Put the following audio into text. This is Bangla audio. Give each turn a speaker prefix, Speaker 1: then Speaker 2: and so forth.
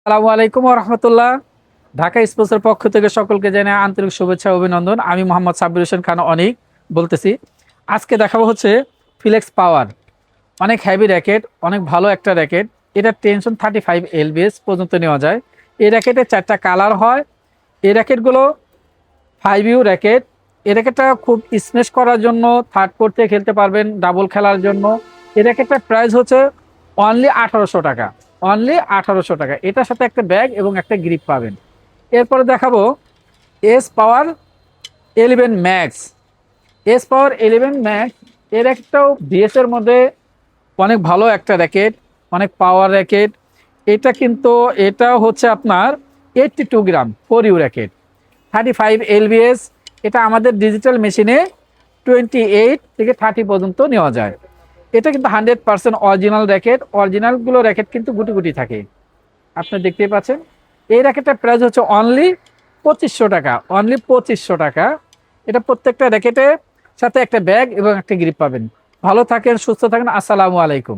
Speaker 1: আসসালামু আলাইকুম ওয়া রাহমাতুল্লাহ। ঢাকা স্পোর্টসের পক্ষ থেকে সকলকে জানাই আন্তরিক শুভেচ্ছা ও অভিনন্দন। আমি মোহাম্মদ সাব্বির হোসেন খান অনিক বলতেছি। আজকে দেখাবো হচ্ছে ফিলেক্স পাওয়ার, অনেক হেভি র্যাকেট, অনেক ভালো একটা র্যাকেট। এটা টেনশন 35 এলবিএস পর্যন্ত নেওয়া যায়। এই র্যাকেটের 4টা কালার হয়। এই র্যাকেটগুলো 5U র্যাকেট। এই র্যাকেটটা খুব স্ম্যাশ করার জন্য, থার্ড কোর্ট থেকে খেলতে পারবেন, ডাবল খেলার জন্য। এই র্যাকেটটার প্রাইস হচ্ছে অনলি 1800 টাকা। অনলি 1800 টাকা। এটার সাথে একটা ব্যাগ এবং একটা গ্রিপ পাবেন। এরপরে দেখাবো S power 11 max. S power 11 max এর একটাও বিএস এর মধ্যে অনেক ভালো একটা র্যাকেট, অনেক পাওয়ার র্যাকেট। এটা হচ্ছে আপনার 82 গ্রাম 4U র্যাকেট, 35 এলবিএস। এটা আমাদের ডিজিটাল মেশিনে 28 থেকে 30 পর্যন্ত নেওয়া যায়। এটা কিন্তু 100% অরিজিনাল র্যাকেট। অরিজিনালগুলো র্যাকেট কিন্তু গুটি গুটি থাকে, আপনি দেখতেই পাচ্ছেন। এই র্যাকেটের প্রাইস হচ্ছে অনলি 2500 টাকা। অনলি 2500 টাকা। এটা প্রত্যেকটা র্যাকেটের সাথে একটা ব্যাগ এবং একটা গ্রিপ পাবেন। ভালো থাকেন, সুস্থ থাকেন। আসসালামু আলাইকুম।